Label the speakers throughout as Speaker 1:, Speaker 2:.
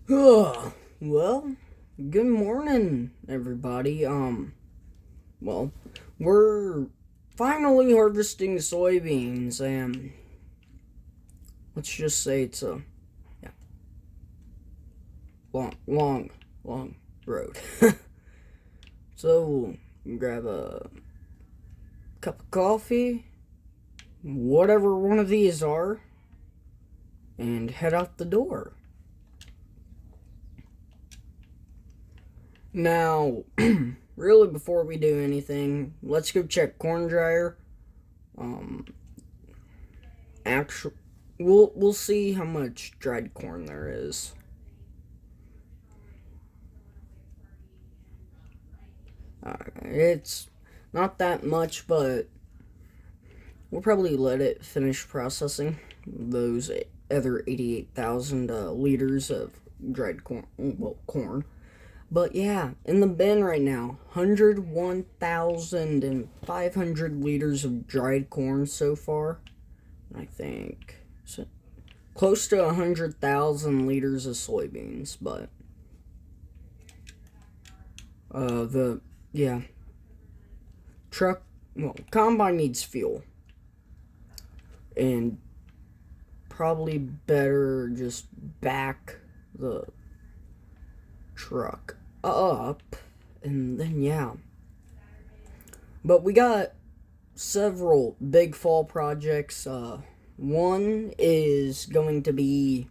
Speaker 1: Well, good morning, everybody. Well, we're finally harvesting soybeans, and let's just say it's a yeah, long road. So, grab a cup of coffee, whatever one of these are, and head out the door. Now, really, before we do anything, let's go check corn dryer. Um, actual, we'll see how much dried corn there is. It's not that much, but we'll probably let it finish processing those other 88,000 liters of dried corn. Well, corn. But yeah, in the bin right now, 101,500 liters of dried corn so far. I think so, close to 100,000 liters of soybeans, but the yeah, truck, well, combine needs fuel, and probably better just back the truck up, and then yeah. But we got several big fall projects. One is going to be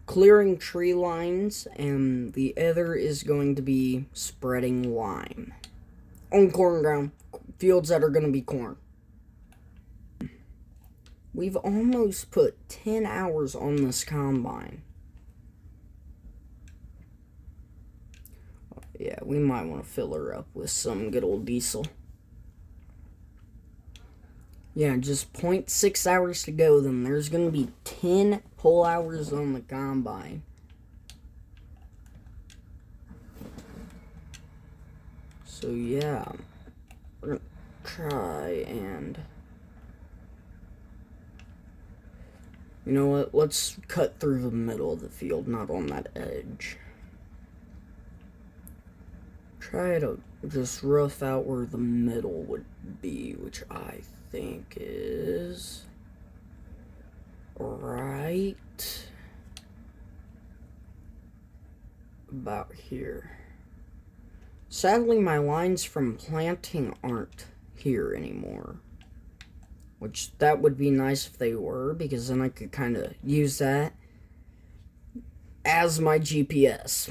Speaker 1: clearing tree lines, and the other is going to be spreading lime on corn ground, fields that are going to be corn. We've almost put 10 hours on this combine. Yeah, we might want to fill her up with some good old diesel. Yeah, just 0.6 hours to go, then there's going to be 10 pull hours on the combine. So yeah, we're going to try and... You know what, let's cut through the middle of the field, not on that edge. Try to just rough out where the middle would be, which I think is right about here. Sadly, my lines from planting aren't here anymore, which that would be nice if they were, because then I could kind of use that as my GPS.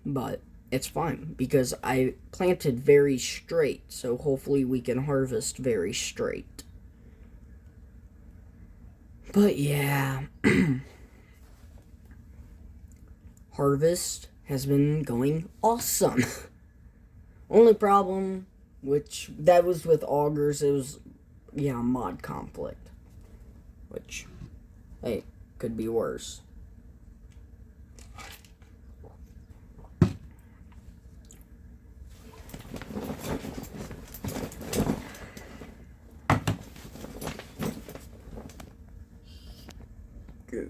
Speaker 1: But it's fine because I planted very straight, so hopefully we can harvest very straight. But yeah, harvest has been going awesome. Only problem, which that was with augers, it was, yeah, mod conflict, which, hey, could be worse. Go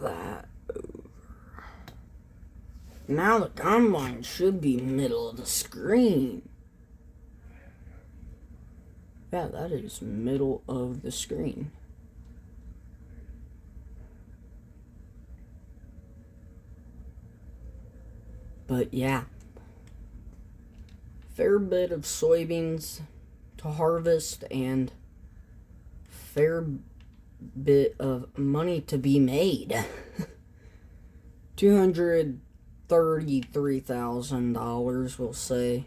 Speaker 1: that over. Now the combine should be middle of the screen. Yeah, that is middle of the screen. But yeah, fair bit of soybeans to harvest and fair bit of money to be made. $233,000, we'll say.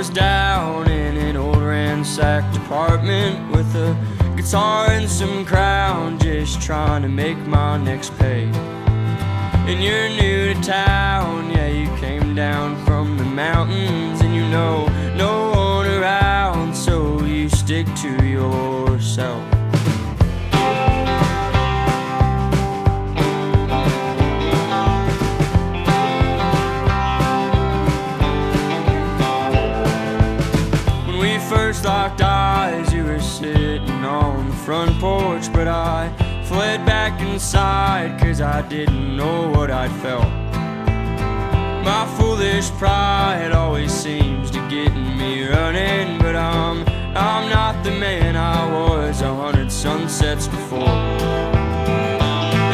Speaker 2: was down in an old ransacked apartment with a guitar and some Crown, just trying to make my next pay. And you're new to town, yeah, you came down from the mountains, and you know no one around, so you stick to yourself. When we first locked eyes, you were sitting on the front porch, but I fled back inside, 'cause I didn't know what I'd felt. My foolish pride always seems to get me running, but I'm not the man I was 100 sunsets before.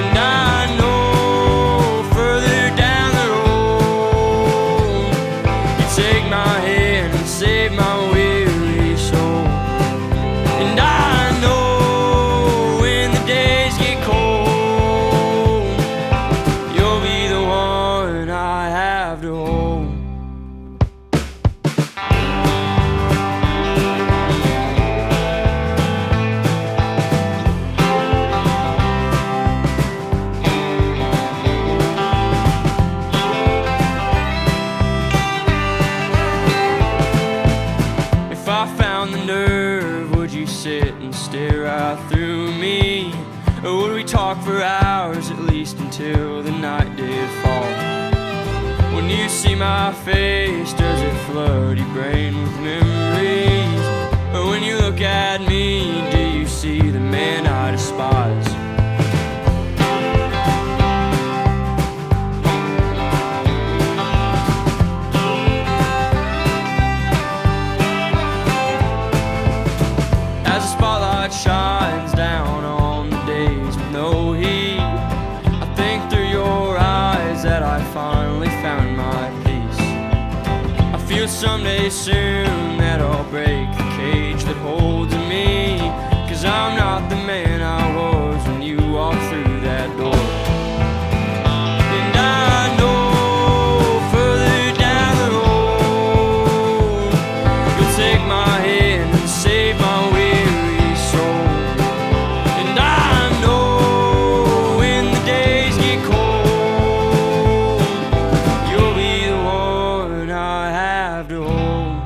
Speaker 2: And I know further down the road, you take my hand and save my weary soul. And I know when the days get cold, you'll be the one I have to hold. If I found the nerve, would you sit and stare right through me? Or would we talk for hours, at least until the night did fall? When you see my face, does it flood your brain with memories? Or when you look at me, do you see the man I despise? As the spotlight shines down on the days with no heat, I think through your eyes that I finally found my peace. I feel someday soon that I'll break the cage that holds me, 'cause I'm not the man I was when you walked through that door. And I know further down the road, you'll take my hand and save my weary soul. And I know when the days get cold, you'll be the one I have to hold.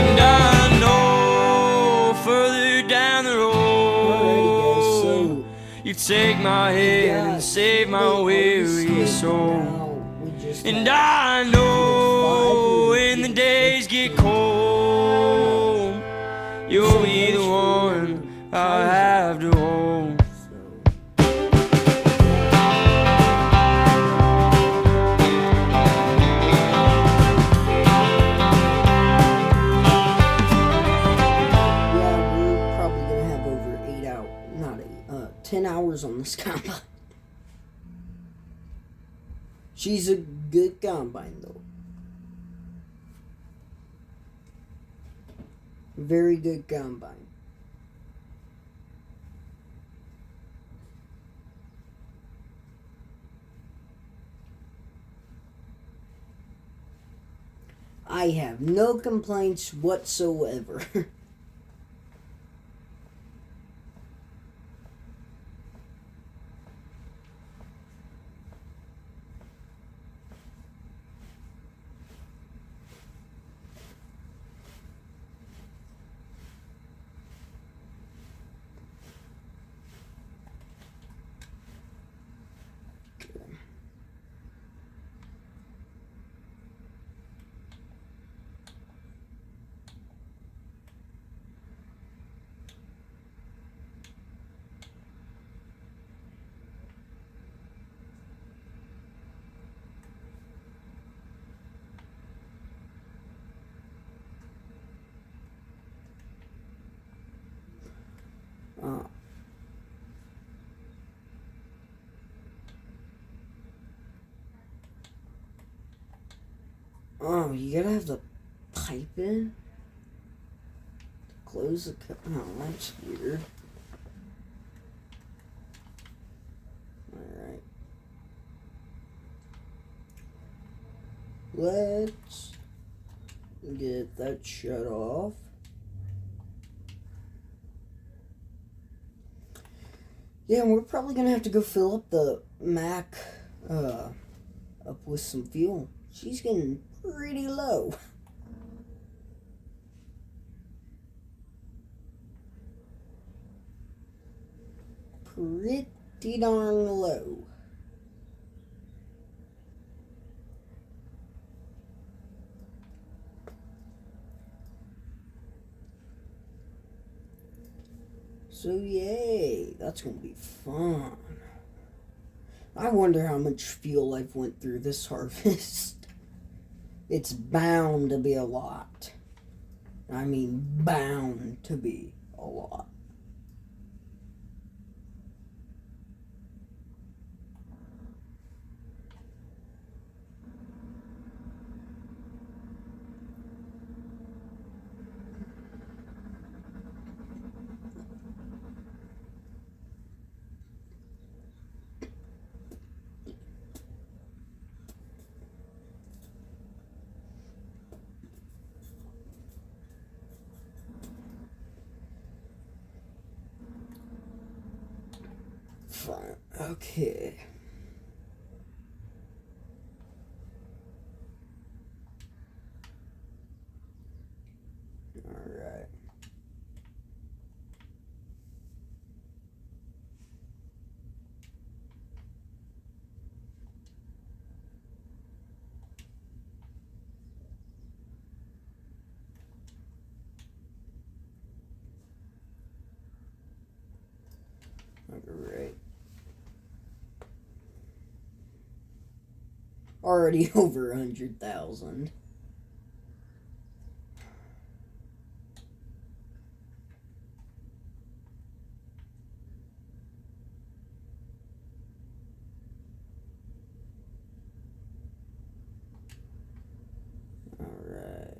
Speaker 2: And I know further down the
Speaker 1: Alrighty, guys, so
Speaker 2: road, you take my hand and save my weary soul. And I know when the days get cold, you'll be the one I have to hold.
Speaker 1: Yeah, we're probably gonna have over 8 hours, not 8, 10 hours on this combine. She's a good combine, though. Very good combine. I have no complaints whatsoever. Oh, you gotta have the pipe in? Close the cup. Oh, that's weird. Alright. Let's get that shut off. Yeah, and we're probably gonna have to go fill up the Mac up with some fuel. She's getting pretty low. Pretty darn low. So yay, that's gonna be fun. I wonder how much fuel I've went through this harvest. It's bound to be a lot. I mean, bound to be a lot. Fine. Okay. Alright. Alright. Already over 100,000. Alright.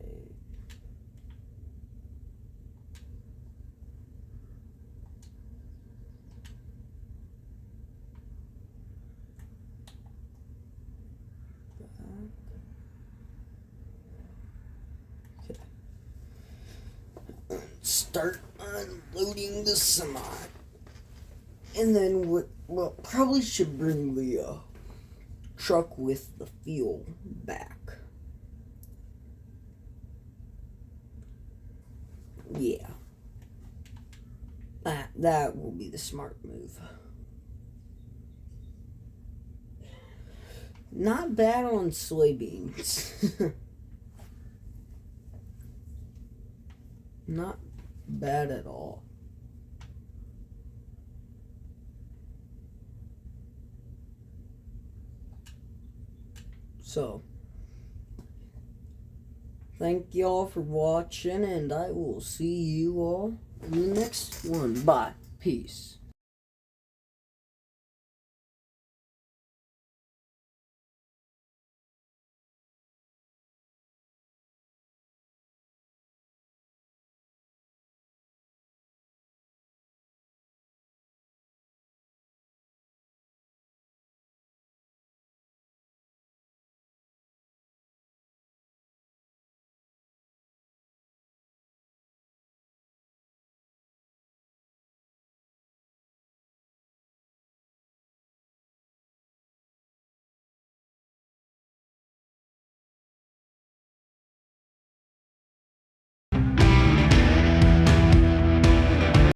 Speaker 1: Start unloading the semi. And then well, probably should bring the truck with the fuel back. Yeah. That will be the smart move. Not bad on soybeans. Not bad at all. So, thank y'all for watching, and I will see you all in the next one. Bye. Peace.